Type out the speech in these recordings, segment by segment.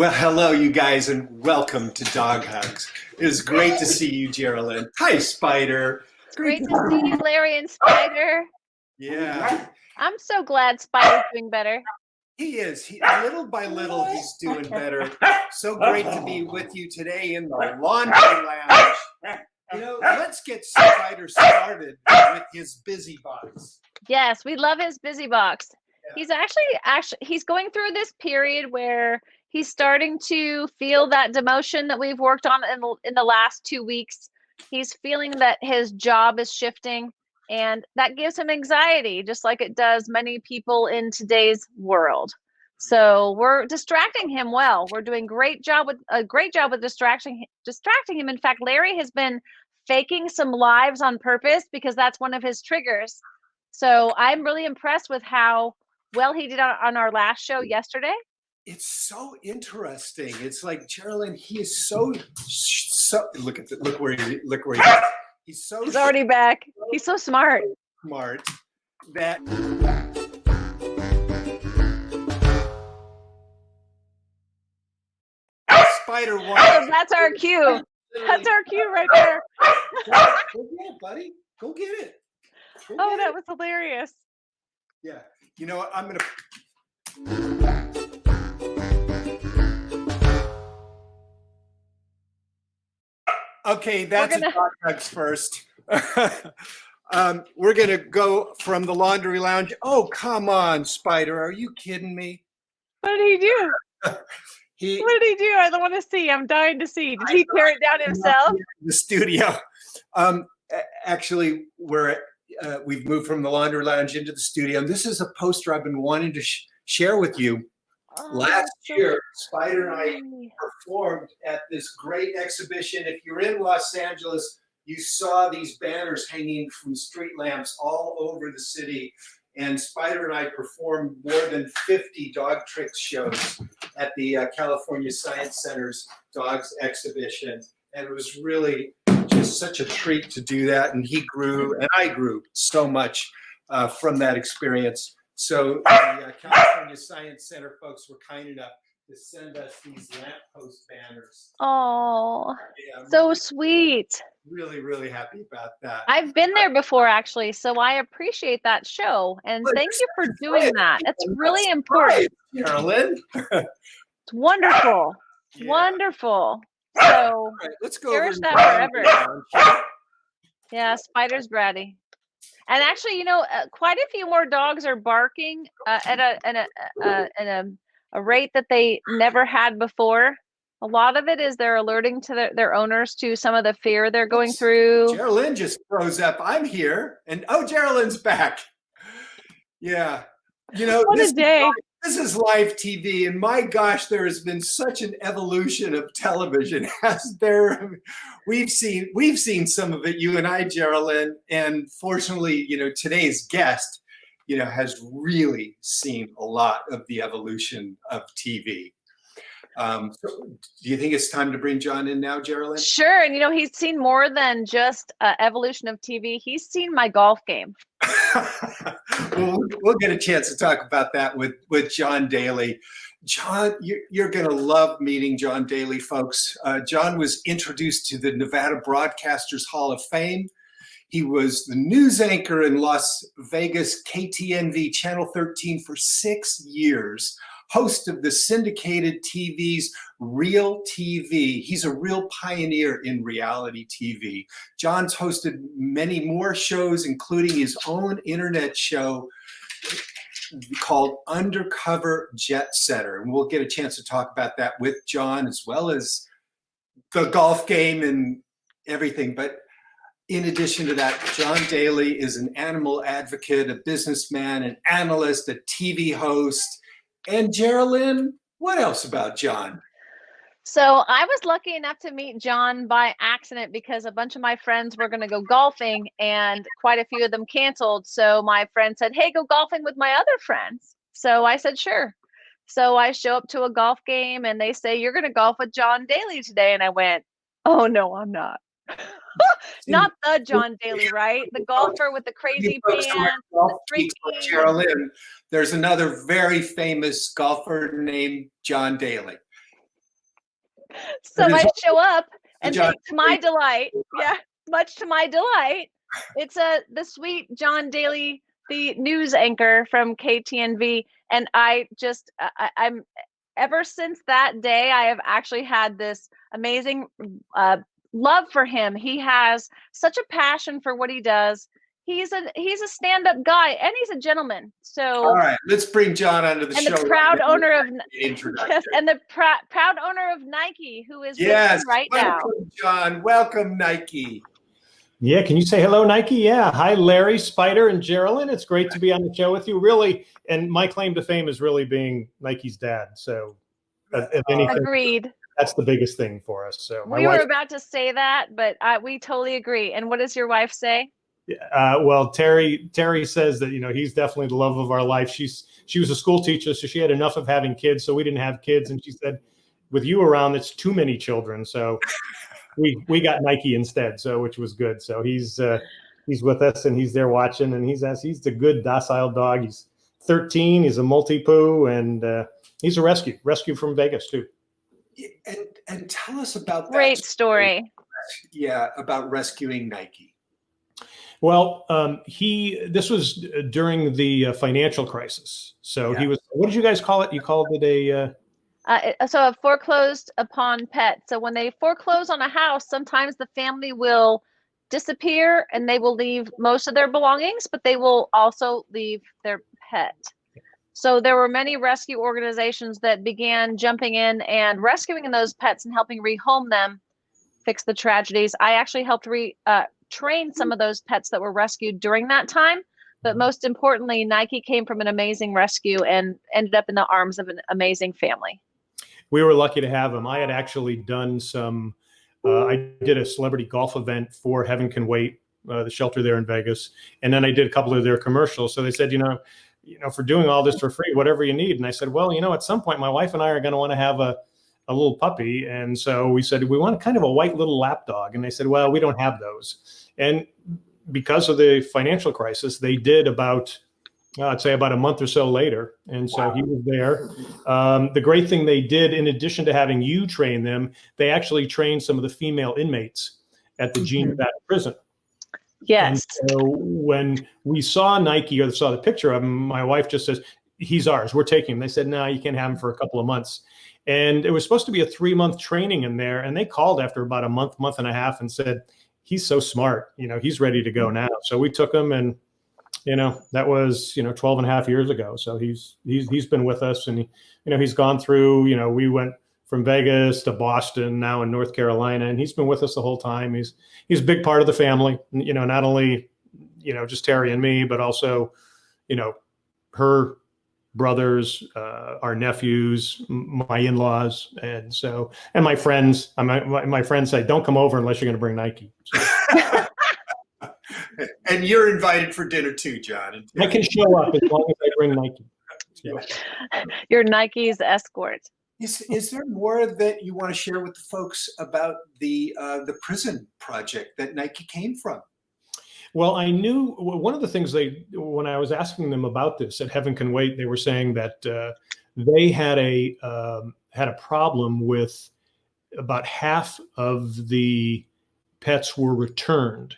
Well, hello, you guys, and welcome to Dog Hugs. It is great to see you, Geraldine. Hi, Spider. It's great to see you, Larry and Spider. Yeah, I'm so glad Spider's doing better. he is. Little by little, he's doing better. So great to be with you today in the laundry lounge. Let's get Spider started with his busy box. Yes, we love his busy box. Yeah. He's actually he's going through this period where he's starting to feel that demotion that we've worked on in the last 2 weeks. He's feeling that his job is shifting, and that gives him anxiety, just like it does many people in today's world. So we're distracting him well. We're doing a great job with distracting him. In fact, Larry has been faking some lives on purpose because that's one of his triggers. So I'm really impressed with how well he did on our last show yesterday. It's so interesting. It's like Geraldine, he is so look where he is. He's already back. He's so smart. Smart that Spider one. Oh, that's our cue. That's our cue right there. Go get it, buddy. Go get it. That was hilarious. Yeah. You know what? I'm gonna. Okay, that's Dog Hugs first. We're gonna go from the laundry lounge. Oh, come on, Spider! Are you kidding me? What did he do? What did he do? I don't want to see. I'm dying to see. Did he tear it down himself? The studio. Actually, we've moved from the laundry lounge into the studio. And this is a poster I've been wanting to share with you. Last year, Spider and I performed at this great exhibition. If you're in Los Angeles, you saw these banners hanging from street lamps all over the city. And Spider and I performed more than 50 dog tricks shows at the California Science Center's Dogs Exhibition. And it was really just such a treat to do that. And he grew, and I grew so much from that experience. So the California Science Center folks were kind enough to send us these lamppost banners. Oh, yeah, so sweet. Really, really happy about that. I've been there before, actually, so I appreciate that show. And thank you for doing that. It's really important. Carolyn. It's wonderful. Yeah. Wonderful. So let's go cherish that forever. Yeah, Spider's bratty. And actually, quite a few more dogs are barking at a rate that they never had before. A lot of it is they're alerting to their owners to some of the fear they're going through. Geraldine just froze up. I'm here, and Geraldine's back. Yeah, what a day. This is live TV, and my gosh, there has been such an evolution of television. We've seen some of it, you and I, Geraldine, and fortunately, today's guest, has really seen a lot of the evolution of TV. So do you think it's time to bring John in now, Geraldine? Sure, and he's seen more than just evolution of TV. He's seen my golf game. We'll get a chance to talk about that with John Daly. John, you're going to love meeting John Daly, folks. John was introduced to the Nevada Broadcasters Hall of Fame. He was the news anchor in Las Vegas KTNV Channel 13 for 6 years, host of the syndicated TV's Real TV. He's a real pioneer in reality TV. John's hosted many more shows, including his own internet show called Undercover Jet Setter. And we'll get a chance to talk about that with John, as well as the golf game and everything. But in addition to that, John Daly is an animal advocate, a businessman, an analyst, a TV host. And Geraldine, what else about John? So I was lucky enough to meet John by accident because a bunch of my friends were going to go golfing and quite a few of them canceled. So my friend said, hey, go golfing with my other friends. So I said, sure. So I show up to a golf game and they say, you're going to golf with John Daly today. And I went, oh, no, I'm not. Not the John Daly, right? The golfer with the crazy pants. Geraldine, there's another very famous golfer named John Daly. So That is I show up and John think, to my Daly. delight, yeah, much to my delight, it's the sweet John Daly, the news anchor from KTNV, and I'm ever since that day, I have actually had this amazing love for him. He has such a passion for what he does. He's a stand-up guy, and he's a gentleman. So, All right, let's bring John onto the and show. the proud owner of Introduction. yes, and the proud owner of Nike, who is with Yes, him right now. welcome, John. Welcome, Nike. Yeah, can you say hello, Nike? Yeah. Hi, Larry, Spider, and Geraldine. It's great to be on the show with you. Really, and my claim to fame is really being Nike's dad. So, if anything, Agreed. that's the biggest thing for us. So, my We were wife, about to say that, but we totally agree. And what does your wife say? well, Terry says that he's definitely the love of our life. She was a school teacher, so she had enough of having kids, so we didn't have kids, and she said, with you around, it's too many children. So we got Nike instead, so which was good. So he's with us and he's there watching, and he's the good docile dog. He's 13. He's a multi-poo, and he's a rescue from Vegas too. And tell us about that Great story. Yeah, about rescuing Nike. Well, this was during the financial crisis. So he was. What did you guys call it? You called it so a foreclosed upon pet. So when they foreclose on a house, sometimes the family will disappear and they will leave most of their belongings, but they will also leave their pet. So there were many rescue organizations that began jumping in and rescuing those pets and helping rehome them, fix the tragedies. I actually helped train some of those pets that were rescued during that time. But most importantly, Nike came from an amazing rescue and ended up in the arms of an amazing family. We were lucky to have him. I had actually done some, I did a celebrity golf event for Heaven Can Wait, the shelter there in Vegas. And then I did a couple of their commercials. So they said, for doing all this for free, whatever you need. And I said, well, at some point my wife and I are going to want to have a little puppy. And so we said, we want kind of a white little lap dog. And they said, well, we don't have those. And because of the financial crisis, they did I'd say about a month or so later. And so he was there. The great thing they did, in addition to having you train them, they actually trained some of the female inmates at the Gene Nevada prison. Yes. And so when we saw Nike or saw the picture of him, my wife just says, he's ours. We're taking him. They said, no, you can't have him for a couple of months. And it was supposed to be a 3-month training in there. And they called after about a month and a half and said, he's so smart. He's ready to go now. So we took him, and that was 12 and a half years ago. So he's been with us, and he's gone through, we went from Vegas to Boston, now in North Carolina, and he's been with us the whole time. He's a big part of the family, not only just Terry and me, but also her brothers, our nephews, my in-laws, and my friends. My friends say, don't come over unless you're going to bring Nike. So. And you're invited for dinner too, John. I can show up as long as I bring Nike. Yeah. You're Nike's escort. Is there more that you want to share with the folks about the prison project that Nike came from? Well, I knew one of the things when I was asking them about this at Heaven Can Wait, they were saying that they had a problem with about half of the pets were returned.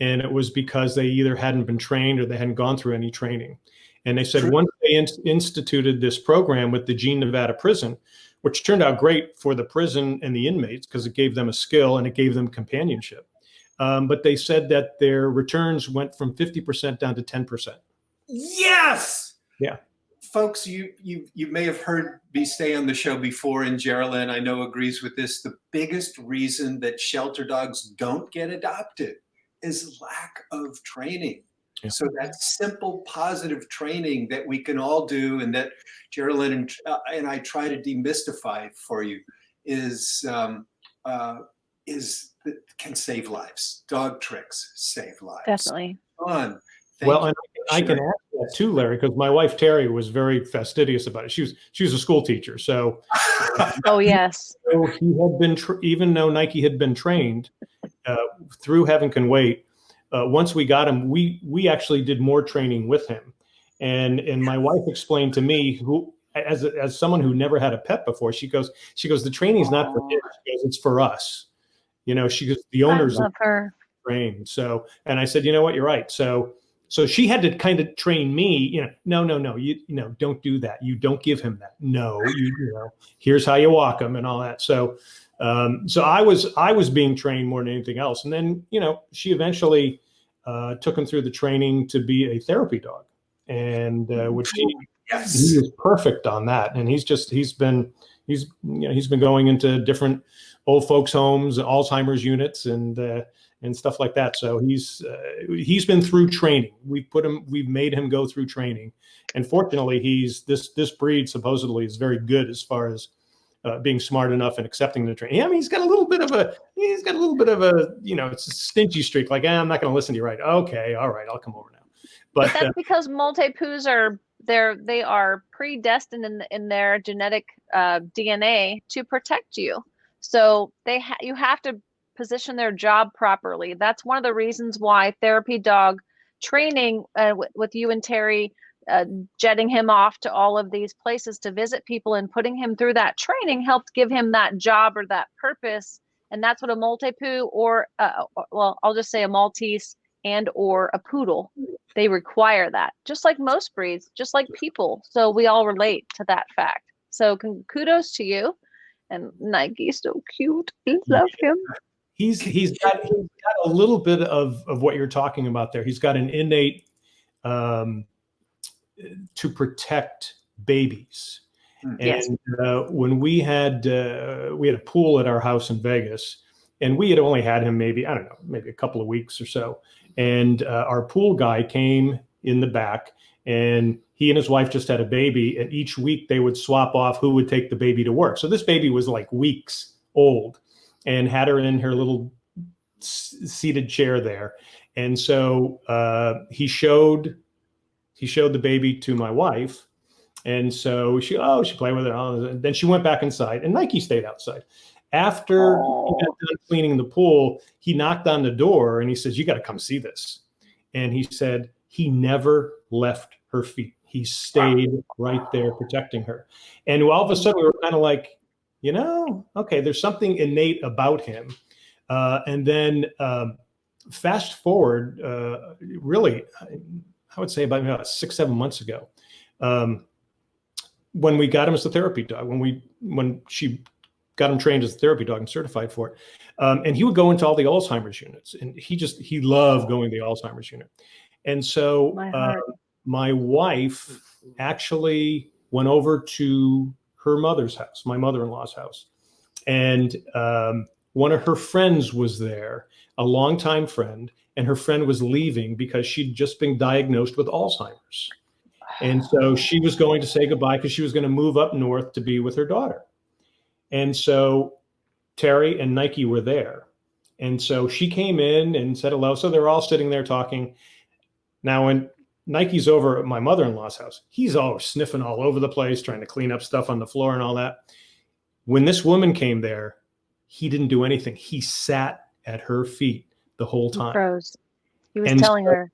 And it was because they either hadn't been trained or they hadn't gone through any training. And they said once they instituted this program with the Gene Nevada prison, which turned out great for the prison and the inmates because it gave them a skill and it gave them companionship. But they said that their returns went from 50% down to 10%. Yes. Yeah. Folks, you may have heard me say on the show before, and Geraldine, I know, agrees with this. The biggest reason that shelter dogs don't get adopted is lack of training. Yeah. So that simple, positive training that we can all do, and that Geraldine and I try to demystify for you, can save lives. Dog tricks save lives. Definitely. John, well, and I can add that too, Larry, because my wife Terry was very fastidious about it. She was a school teacher, so. Oh yes. So he had been even though Nike had been trained through Heaven Can Wait. Once we got him, we actually did more training with him, and my wife explained to me as someone who never had a pet before, she goes, the training is not for kids. She goes, it's for us. You know, she goes, the owners I love her. trained. So, and I said, you know what, you're right. So she had to kind of train me, you know, no, you know, don't do that. You don't give him that. No, you know, here's how you walk him and all that. So, so I was being trained more than anything else. And then, you know, she eventually took him through the training to be a therapy dog, and which he is perfect on that. And he's been going into different old folks homes, Alzheimer's units, and stuff like that. So he's been through training. We've made him go through training, and fortunately, this breed supposedly is very good as far as being smart enough and accepting the training. Yeah, I mean, he's got a little bit of a, you know, it's a stingy streak. Like, I'm not going to listen to you, right? Okay, all right, I'll come over now. But that's because Maltese are they are predestined in their genetic DNA to protect you. So you have to position their job properly. That's one of the reasons why therapy dog training with you and Terry jetting him off to all of these places to visit people and putting him through that training helped give him that job or that purpose. And that's what a Maltese or well, I'll just say a Maltese and or a poodle, they require that, just like most breeds, just like people. So we all relate to that fact. So kudos to you. And Nike's so cute. I love him. He's got a little bit of what you're talking about there. He's got an innate to protect babies. Yes. And when we had a pool at our house in Vegas, and we had only had him maybe a couple of weeks or so. And our pool guy came in the back, and he and his wife just had a baby, and each week they would swap off who would take the baby to work. So this baby was like weeks old, and had her in her little seated chair there. And so he showed the baby to my wife. And so she played with it. And then she went back inside, and Nike stayed outside. After he got done cleaning the pool, he knocked on the door and he says, "You got to come see this." And he said he never left her feet. He stayed right there protecting her. And all of a sudden we were kind of like, you know, okay, there's something innate about him. And then fast forward, really, I would say about 6-7 months ago, when we got him as a therapy dog, when she got him trained as a therapy dog and certified for it. And he would go into all the Alzheimer's units, and he loved going to the Alzheimer's unit. And so my wife actually went over to her mother's house, my mother-in-law's house. And one of her friends was there, a longtime friend, and her friend was leaving because she'd just been diagnosed with Alzheimer's. And so she was going to say goodbye because she was going to move up north to be with her daughter. And so Terry and Nike were there. And so she came in and said hello. So they're all sitting there talking. Now, when Nike's over at my mother-in-law's house, he's all sniffing all over the place, trying to clean up stuff on the floor and all that. When this woman came there, he didn't do anything. He sat at her feet the whole time. He froze. He was telling her.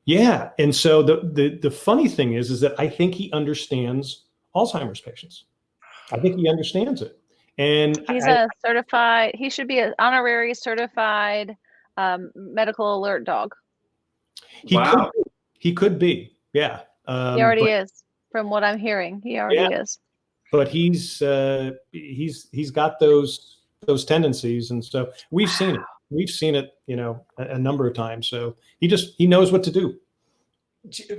Yeah. And so the funny thing is that I think he understands Alzheimer's patients. I think he understands it. And he's he should be an honorary certified medical alert dog. He could be. Yeah. He already is, from what I'm hearing. He already is. But he's got those tendencies. And so we've seen it. We've seen it, you know, a number of times. So he knows what to do.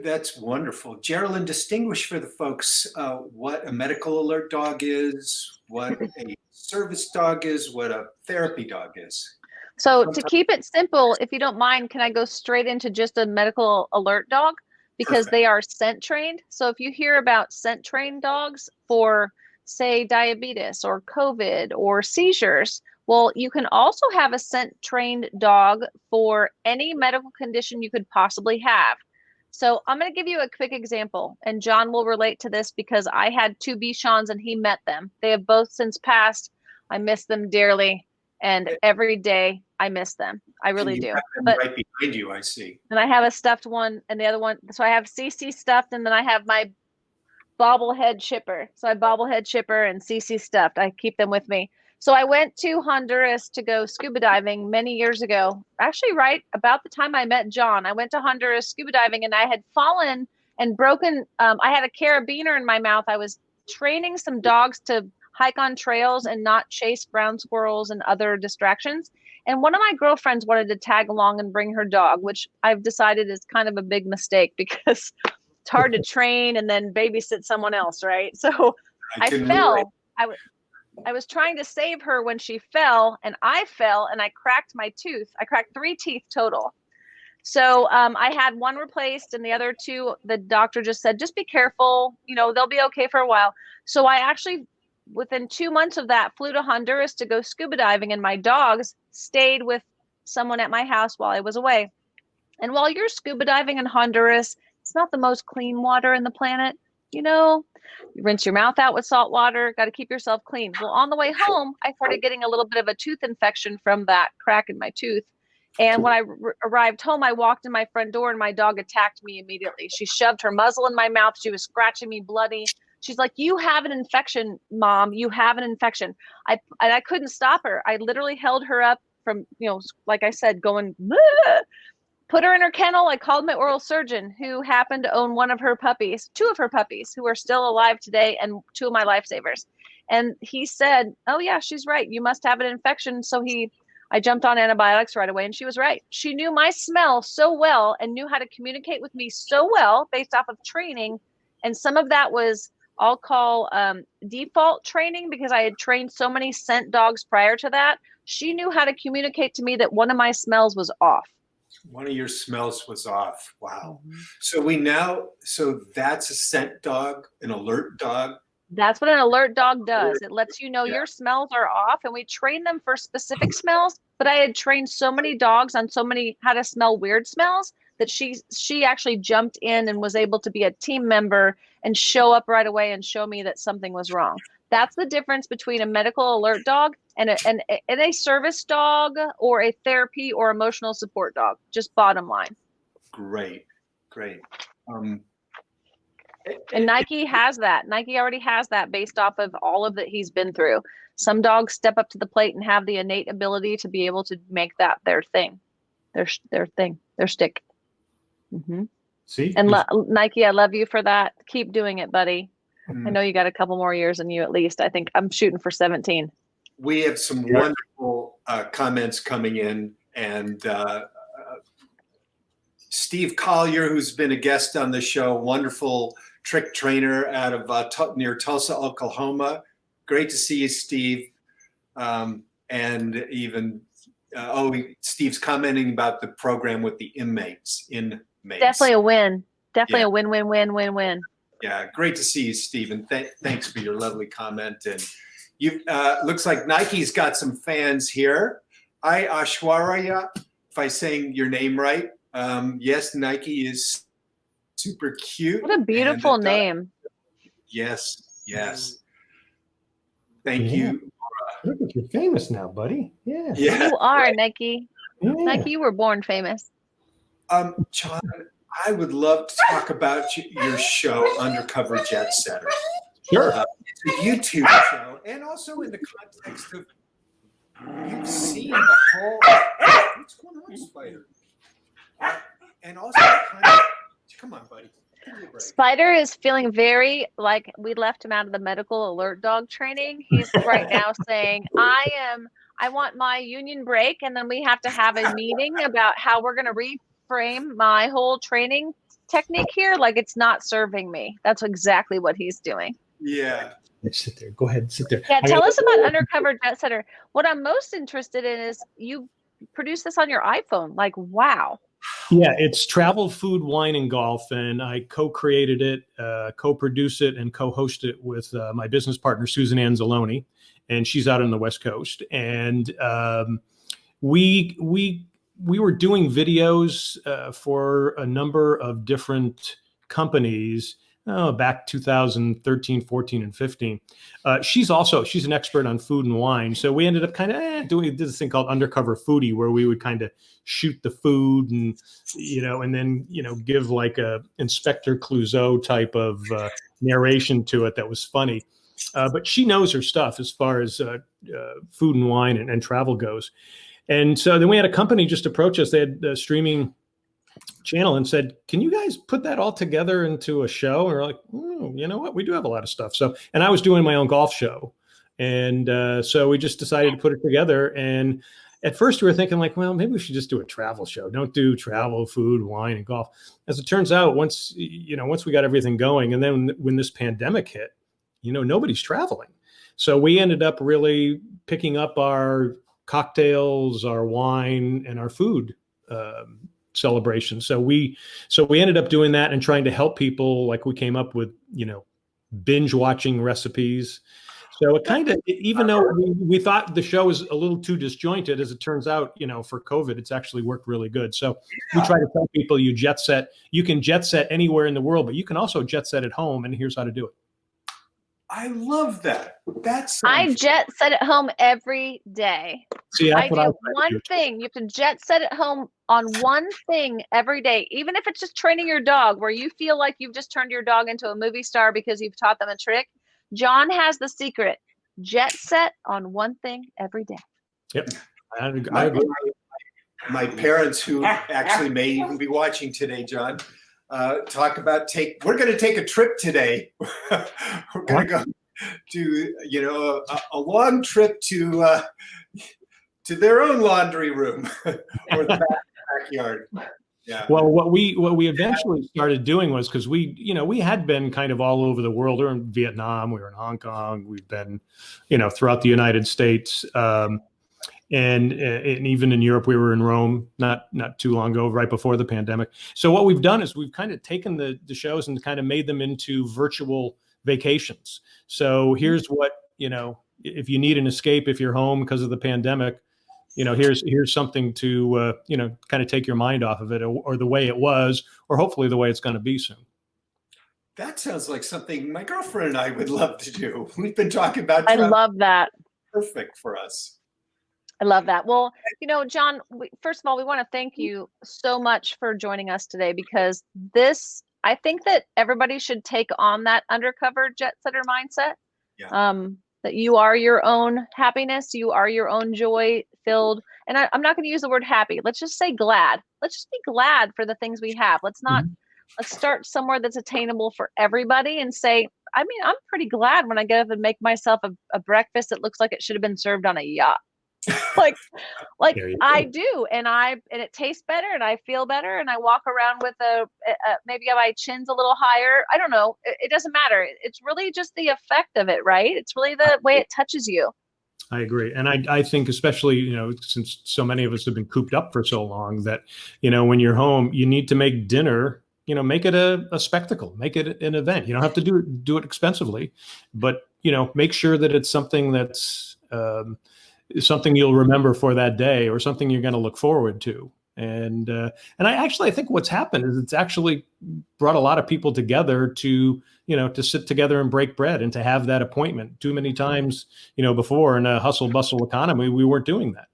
That's wonderful. Geraldine, distinguish for the folks what a medical alert dog is, what a service dog is, what a therapy dog is. So to keep it simple, if you don't mind, can I go straight into just a medical alert dog? Because Perfect. They are scent trained. So if you hear about scent trained dogs for, say, diabetes or COVID or seizures, well, you can also have a scent trained dog for any medical condition you could possibly have. So I'm going to give you a quick example, and John will relate to this because I had 2 Bichons and he met them. They have both since passed. I miss them dearly, and every day I miss them. I really do. But right behind you, I see. And I have a stuffed one, and the other one. So I have CC stuffed, and then I have my bobblehead chipper. So I bobblehead chipper and CC stuffed. I keep them with me. So I went to Honduras to go scuba diving many years ago. Actually, right about the time I met John, I went to Honduras scuba diving and I had fallen and broken. I had a carabiner in my mouth. I was training some dogs to hike on trails and not chase ground squirrels and other distractions. And one of my girlfriends wanted to tag along and bring her dog, which I've decided is kind of a big mistake because it's hard to train and then babysit someone else, right? So I fell. I was trying to save her when she fell, and I fell and I cracked my tooth. I cracked 3 teeth total. So I had one replaced, and the other 2, the doctor just said, just be careful. You know, they'll be okay for a while. So I actually, within 2 months of that, flew to Honduras to go scuba diving, and my dogs stayed with someone at my house while I was away. And while you're scuba diving in Honduras, it's not the most clean water in the planet. You know, you rinse your mouth out with salt water, got to keep yourself clean. Well, on the way home, I started getting a little bit of a tooth infection from that crack in my tooth. And when I arrived home, I walked in my front door and my dog attacked me immediately. She shoved her muzzle in my mouth. She was scratching me bloody. She's like, you have an infection, Mom. You have an infection. I couldn't stop her. I literally held her up from, you know, like I said, going, bleh. Put her in her kennel. I called my oral surgeon who happened to own 2 of her puppies who are still alive today and 2 of my lifesavers. And he said, oh yeah, she's right. You must have an infection. So I jumped on antibiotics right away and she was right. She knew my smell so well and knew how to communicate with me so well based off of training. And some of that was, I'll call default training because I had trained so many scent dogs prior to that. She knew how to communicate to me that one of my smells was off. One of your smells was off. Wow. Mm-hmm. So that's a scent dog, an alert dog. That's what an alert dog does. It lets you know your smells are off, and we train them for specific smells. But I had trained so many dogs on so many how to smell weird smells that she actually jumped in and was able to be a team member and show up right away and show me that something was wrong. That's the difference between a medical alert dog and a service dog or a therapy or emotional support dog. Just bottom line. Great. And Nike has that. Nike already has that based off of all of that he's been through. Some dogs step up to the plate and have the innate ability to be able to make that their thing, their stick. Mm-hmm. See? And Nike, I love you for that. Keep doing it, buddy. I know you got a couple more years in you at least. I think I'm shooting for 17. We have some wonderful comments coming in, and Steve Collier, who's been a guest on the show, wonderful trick trainer out of near Tulsa, Oklahoma. Great to see you, Steve. And even Steve's commenting about the program with the inmates. Definitely a win. Definitely a win. Yeah, great to see you, Stephen. Thanks for your lovely comment. And you looks like Nike's got some fans here. Hi, Ashwarya, if I'm saying your name right. Yes, Nike is super cute. What a beautiful name. Yes. Thank you. Look, you're famous now, buddy. Yeah. You are, Nike. Yeah. Nike, you were born famous. John, I would love to talk about your show, Undercover Jet Setter. Sure. It's a YouTube show, and also in the context of you've seen the whole. What's going on, Spider? And also, come on, buddy. Spider is feeling very like we left him out of the medical alert dog training. He's right now saying, I want my union break, and then we have to have a meeting about how we're going to reframe my whole training technique here. Like it's not serving me. That's exactly what he's doing. Yeah. Sit there. Go ahead. Sit there. Yeah. Tell us about Undercover Jet Setter. What I'm most interested in is you produce this on your iPhone. Like, wow. Yeah, it's Travel, Food, Wine, and Golf, and I co-created it, co-produced it, and co-host it with my business partner, Susan Anzalone, and she's out on the West Coast. And we were doing videos for a number of different companies back 2013, 14, and 15. She's an expert on food and wine. So we ended up kind of doing this thing called Undercover Foodie, where we would kind of shoot the food and, and then, give like a Inspector Clouseau type of narration to it that was funny. But she knows her stuff as far as food and wine and travel goes. And so then we had a company just approach us. They had a streaming channel and said, can you guys put that all together into a show? And we're like, you know what? We do have a lot of stuff. So, and I was doing my own golf show. And so we just decided to put it together. And at first we were thinking like, well, maybe we should just do a travel show. Don't do travel, food, wine, and golf. As it turns out, once we got everything going, and then when this pandemic hit, nobody's traveling. So we ended up really picking up our cocktails, our wine, and our food celebration. So we ended up doing that and trying to help people. Like we came up with, binge watching recipes. So it kind of, even though we thought the show was a little too disjointed, as it turns out, for COVID, it's actually worked really good. So we try to tell people you can jet set anywhere in the world, but you can also jet set at home, and here's how to do it. I love that. I jet set at home every day. See, I do one thing. You have to jet set at home on one thing every day, even if it's just training your dog, where you feel like you've just turned your dog into a movie star because you've taught them a trick. John has the secret. Jet set on one thing every day. Yep. I agree. My parents, who actually may even be watching today, John, talk about we're going to take a trip today. We're going to go to a long trip to their own laundry room or the backyard. Yeah. Well, what we eventually started doing was, because we had been kind of all over the world. We were in Vietnam, we were in Hong Kong, we've been throughout the United States. And even in Europe, we were in Rome not too long ago, right before the pandemic. So what we've done is we've kind of taken the shows and kind of made them into virtual vacations. So here's what, if you need an escape, if you're home because of the pandemic, here's something to, kind of take your mind off of it, or the way it was, or hopefully the way it's going to be soon. That sounds like something my girlfriend and I would love to do. We've been talking about I love that. Perfect for us. I love that. Well, John, first of all, we want to thank you so much for joining us today, because I think that everybody should take on that undercover jet setter mindset. Yeah. That you are your own happiness, you are your own joy filled. And I'm not going to use the word happy. Let's just say glad. Let's just be glad for the things we have. Let's start somewhere that's attainable for everybody and say, I'm pretty glad when I get up and make myself a breakfast that looks like it should have been served on a yacht. like I do, and it tastes better, and I feel better, and I walk around with maybe my chin's a little higher. I don't know. It doesn't matter. It's really just the effect of it, right? It's really the way it touches you. I agree. And I think especially, since so many of us have been cooped up for so long, that, when you're home, you need to make dinner, make it a spectacle, make it an event. You don't have to do it expensively, but, make sure that it's something that's, something you'll remember for that day, or something you're going to look forward to. And I think what's happened is it's actually brought a lot of people together to sit together and break bread, and to have that appointment. Too many times, before, in a hustle bustle economy, we weren't doing that.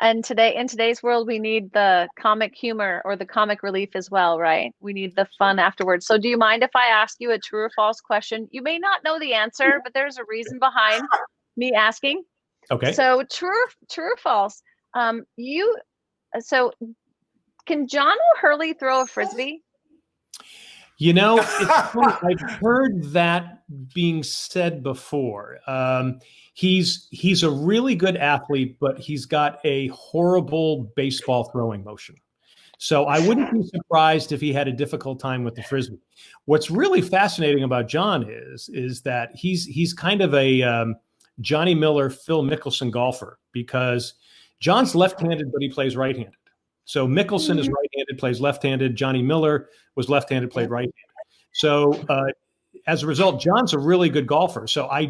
And today, in today's world, we need the comic humor or the comic relief as well, right? We need the fun afterwards. So do you mind if I ask you a true or false question? You may not know the answer, but there's a reason behind me asking. Okay. So true or false? So can John O'Hurley throw a Frisbee? It's funny. I've heard that being said before. He's a really good athlete, but he's got a horrible baseball throwing motion. So I wouldn't be surprised if he had a difficult time with the Frisbee. What's really fascinating about John is that he's kind of a Johnny Miller, Phil Mickelson golfer, because John's left-handed, but he plays right-handed. So Mickelson is right-handed, plays left-handed. Johnny Miller was left-handed, played right-handed. So as a result, John's a really good golfer. So I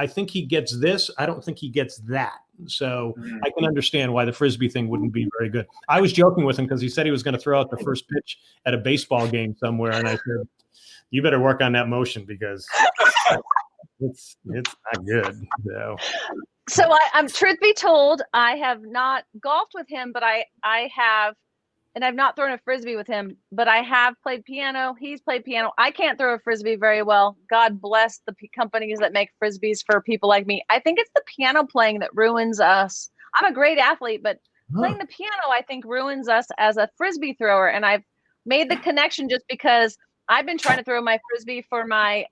think he gets this. I don't think he gets that. So I can understand why the Frisbee thing wouldn't be very good. I was joking with him because he said he was going to throw out the first pitch at a baseball game somewhere. And I said, you better work on that motion, because it's not good. So I'm truth be told, I have not golfed with him, but I have and I've not thrown a Frisbee with him, but I have played piano. He's played piano. I can't throw a Frisbee very well. God bless the companies that make Frisbees for people like me. I think it's the piano playing that ruins us. I'm a great athlete, but playing the piano, I think, ruins us as a Frisbee thrower. And I've made the connection just because I've been trying to throw my Frisbee for my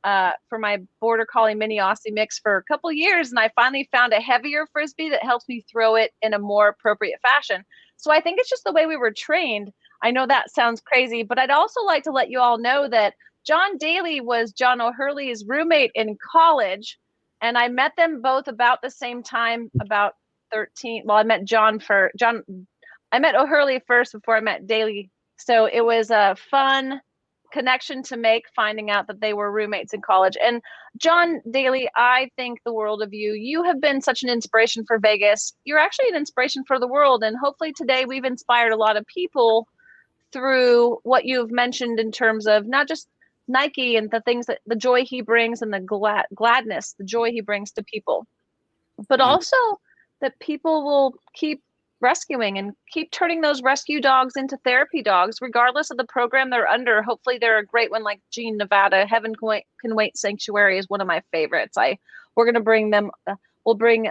Border Collie Mini Aussie mix for a couple years, and I finally found a heavier Frisbee that helps me throw it in a more appropriate fashion. So I think it's just the way we were trained. I know that sounds crazy, but I'd also like to let you all know that John Daly was John O'Hurley's roommate in college, and I met them both about the same time, about 13. Well, I met I met O'Hurley first before I met Daly. So it was a fun connection to make, finding out that they were roommates in college. And John Daly, I think the world of you. You have been such an inspiration for Vegas. You're actually an inspiration for the world. And hopefully today we've inspired a lot of people through what you've mentioned in terms of not just Nike and the things that the joy he brings and the gladness, the joy he brings to people, but also that people will keep rescuing and keep turning those rescue dogs into therapy dogs, regardless of the program they're under. Hopefully they're a great one like Gene, Nevada. Heaven Can Wait Sanctuary is one of my favorites. We're going to bring them, we'll bring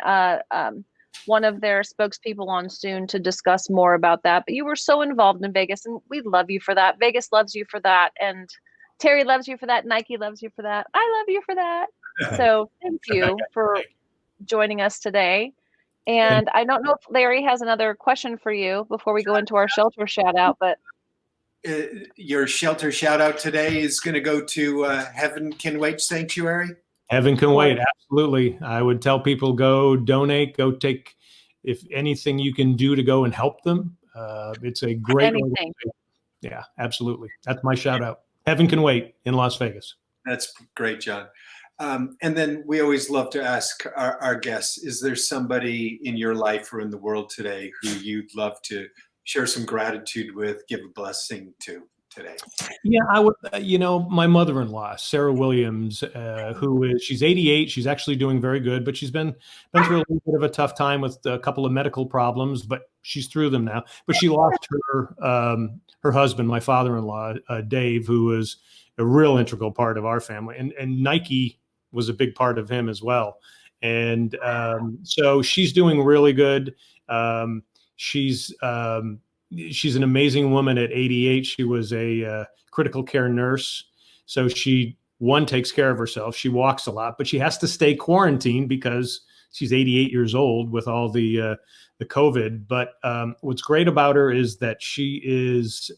one of their spokespeople on soon to discuss more about that. But you were so involved in Vegas, and we love you for that. Vegas loves you for that. And Terry loves you for that. Nike loves you for that. I love you for that. So thank you for joining us today. And I don't know if Larry has another question for you before we go into our shelter shout out, but your shelter shout out today is going to go to Heaven Can Wait Sanctuary. Heaven Can Wait. Absolutely. I would tell people, go donate, go take, if anything you can do to go and help them. It's a great anything. Yeah, absolutely. That's my shout out. Heaven Can Wait in Las Vegas. That's great, John. And then we always love to ask our guests, is there somebody in your life or in the world today who you'd love to share some gratitude with, give a blessing to today? Yeah, I would, my mother-in-law, Sarah Williams, she's 88. She's actually doing very good, but she's been through a little bit of a tough time with a couple of medical problems, but she's through them now. But she lost her husband, my father-in-law, Dave, who was a real integral part of our family. And Nike was a big part of him as well. And so she's doing really good. She's an amazing woman at 88. She was a critical care nurse. So she, takes care of herself. She walks a lot, but she has to stay quarantined because she's 88 years old with all the COVID. But what's great about her is that she's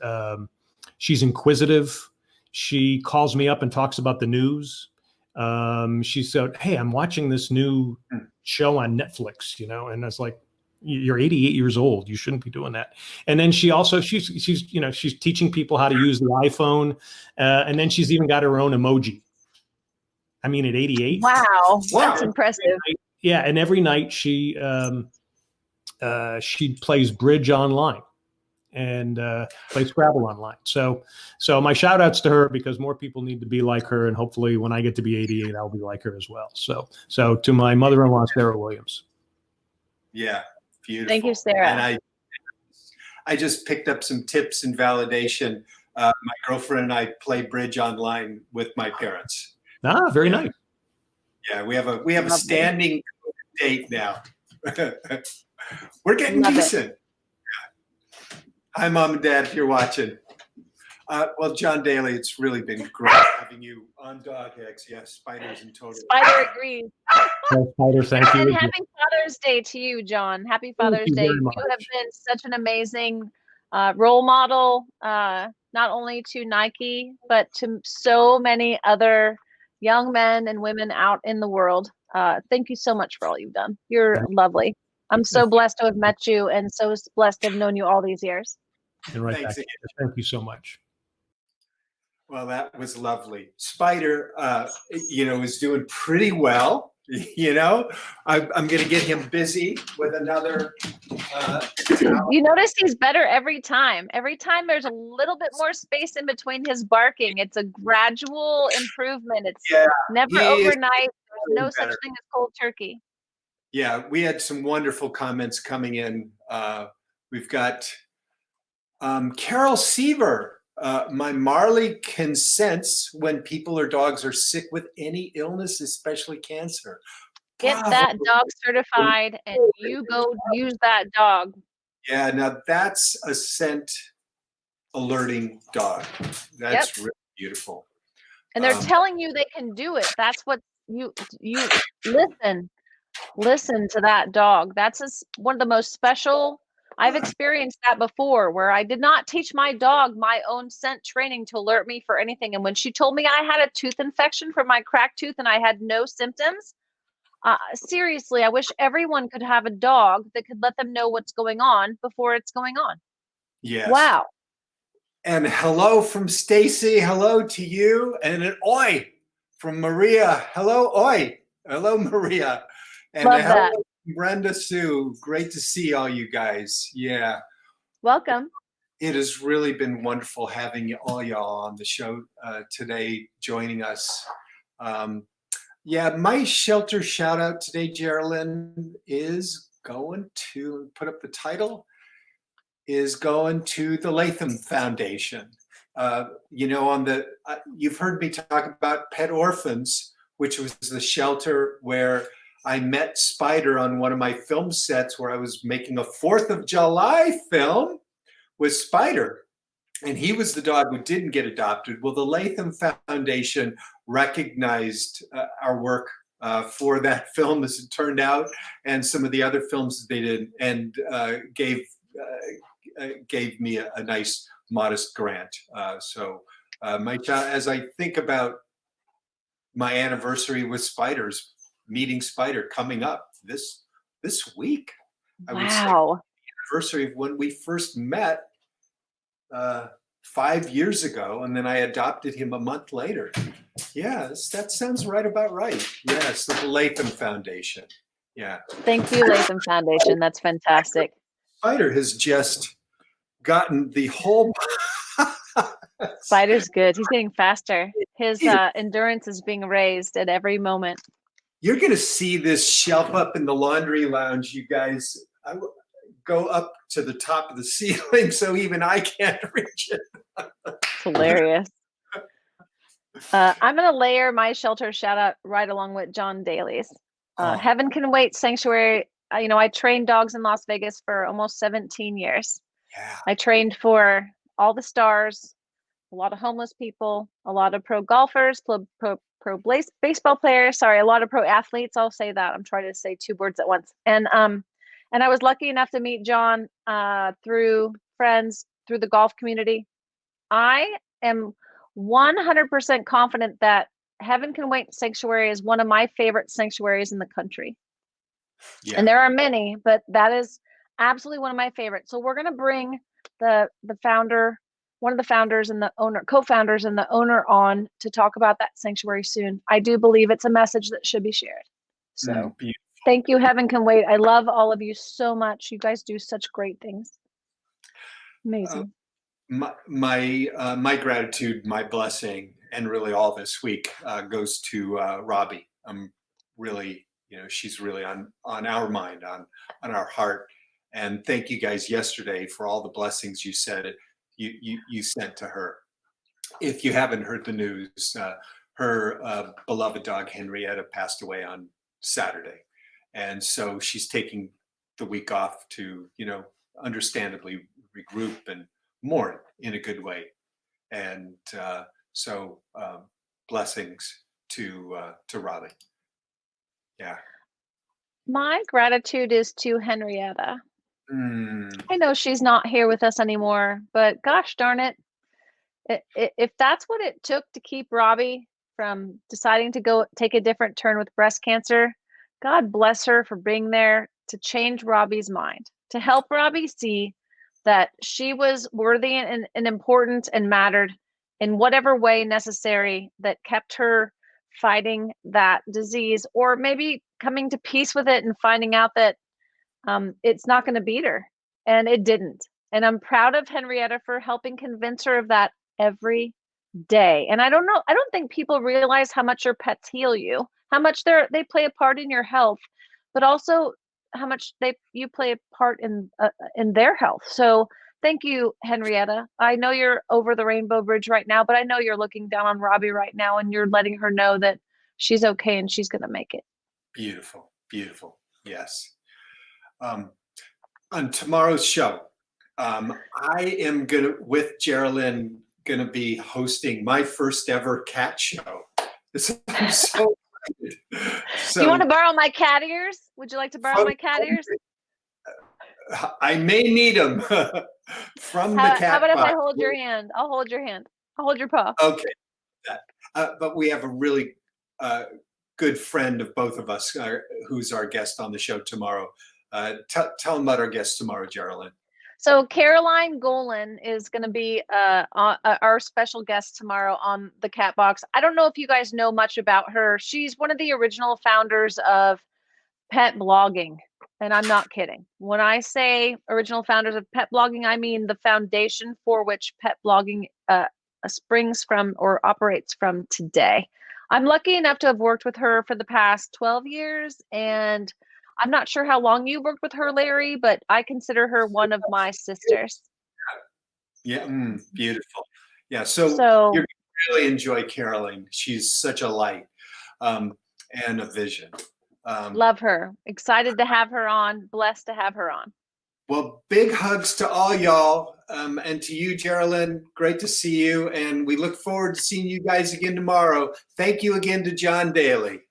inquisitive. She calls me up and talks about the news. She said, "Hey, I'm watching this new show on Netflix, and I was like, you're 88 years old. You shouldn't be doing that." And then she also, she's teaching people how to use the iPhone. And then she's even got her own emoji. I mean, at 88. Wow. That's impressive. Yeah. And every night she plays bridge online and plays Scrabble online. So my shout outs to her, because more people need to be like her. And hopefully when I get to be 88, I'll be like her as well. So to my mother-in-law, Sarah Williams. Yeah. Beautiful. Thank you, Sarah. And I just picked up some tips and validation. My girlfriend and I play bridge online with my parents. Very nice. Yeah, we have a standing date now. We're getting decent. Hi, Mom and Dad, if you're watching. Well, John Daly, it's really been great having you on Dog Eggs. Yes, Spiders and total. Spider agrees. Spider, thank you. And happy Father's Day to you, John. Happy Father's Day. You have been such an amazing role model, not only to Nike, but to so many other young men and women out in the world. Thank you so much for all you've done. You're lovely. I'm so blessed to have met you and so blessed to have known you all these years. And thank you so much. Well, that was lovely. Spider, is doing pretty well. I'm going to get him busy with another. You notice he's better every time. Every time there's a little bit more space in between his barking. It's a gradual improvement. It's never overnight. There's no such thing as cold turkey. Yeah, we had some wonderful comments coming in. We've got Carol Seaver, my Marley can sense when people or dogs are sick with any illness, especially cancer. Get Bravo. that dog certified and you go use that dog. Yeah, now that's a scent alerting dog. That's really beautiful. And they're telling you they can do it. That's what you listen to that dog. That's one of the most special. I've experienced that before, where I did not teach my dog my own scent training to alert me for anything. And when she told me I had a tooth infection from my cracked tooth and I had no symptoms, seriously, I wish everyone could have a dog that could let them know what's going on before it's going on. Yes. Wow. And hello from Stacy. Hello to you. And an oi from Maria. Hello, oi. Hello, Maria. And Love hello, that. Brenda Sue. Great to see all you guys. Yeah. Welcome. It has really been wonderful having all y'all on the show today, joining us. Yeah, my shelter shout out today, Geraldine, is going to put up the title, is going to the Latham Foundation. You know, you've heard me talk about Pet Orphans, which was the shelter where I met Spider on one of my film sets where I was making a 4th of July film with Spider. And he was the dog who didn't get adopted. Well, the Latham Foundation recognized our work for that film, as it turned out, and some of the other films that they did, and gave me a nice, modest grant. So as I think about my anniversary with Spiders, meeting Spider coming up this week, I would say the anniversary of when we first met 5 years ago, and then I adopted him a month later. Yes, that sounds right about right. Yes, the Latham Foundation. Yeah. Thank you, Latham Foundation. That's fantastic. Spider has just gotten the whole. Spider's good. He's getting faster. His endurance is being raised at every moment. You're going to see this shelf up in the laundry lounge, you guys. I will go up to the top of the ceiling so even I can't reach it. It's hilarious. I'm going to layer my shelter shout out right along with John Daly's. Heaven Can Wait Sanctuary. I trained dogs in Las Vegas for almost 17 years. Yeah. I trained for all the stars, a lot of homeless people, a lot of pro golfers, pro baseball players. Sorry, a lot of pro athletes. I'll say that. I'm trying to say 2 words at once. And I was lucky enough to meet John through friends, through the golf community. I am 100% confident that Heaven Can Wait Sanctuary is one of my favorite sanctuaries in the country. Yeah. And there are many, but that is absolutely one of my favorites. So we're going to bring the founder, one of the founders and the owner, co-founders and the owner on to talk about that sanctuary soon. I do believe it's a message that should be shared. So thank you, Heaven Can Wait. I love all of you so much. You guys do such great things. Amazing. My gratitude, my blessing, and really all this week goes to Robbie. I'm really, she's really on our mind, on our heart. And thank you guys yesterday for all the blessings you said you sent to her. If you haven't heard the news, her beloved dog Henrietta passed away on Saturday, and so she's taking the week off to, understandably regroup and mourn in a good way. And so blessings to Robbie. Yeah. My gratitude is to Henrietta. I know she's not here with us anymore, but gosh darn it. If that's what it took to keep Robbie from deciding to go take a different turn with breast cancer, God bless her for being there to change Robbie's mind, to help Robbie see that she was worthy and important and mattered in whatever way necessary that kept her fighting that disease, or maybe coming to peace with it and finding out that it's not going to beat her. And it didn't. And I'm proud of Henrietta for helping convince her of that every day. And I don't think people realize how much your pets heal you, how much they play a part in your health, but also how much you play a part in their health. So Thank you, Henrietta. I know you're over the Rainbow Bridge right now, but I know you're looking down on Robbie right now and you're letting her know that she's okay and she's going to make it. Beautiful, beautiful. Yes. On tomorrow's show, I am with Geraldine, gonna be hosting my first ever cat show. I'm so excited. Do you want to borrow my cat ears? Would you like to borrow my cat ears? I may need them from the cat How about if I box. hold your hand? I'll hold your hand. I'll hold your paw. Okay. But we have a really good friend of both of us who's our guest on the show tomorrow. Tell them about our guest tomorrow, Geraldine. So Caroline Golan is going to be our special guest tomorrow on the Cat Box. I don't know if you guys know much about her. She's one of the original founders of pet blogging. And I'm not kidding. When I say original founders of pet blogging, I mean the foundation for which pet blogging springs from or operates from today. I'm lucky enough to have worked with her for the past 12 years, and I'm not sure how long you worked with her, Larry, but I consider her one of my sisters. Yeah, beautiful. Yeah, so you're going to really enjoy Caroline. She's such a light and a vision. Love her. Excited to have her on. Blessed to have her on. Well, big hugs to all y'all, and to you, Geraldine. Great to see you, and we look forward to seeing you guys again tomorrow. Thank you again to John Daly.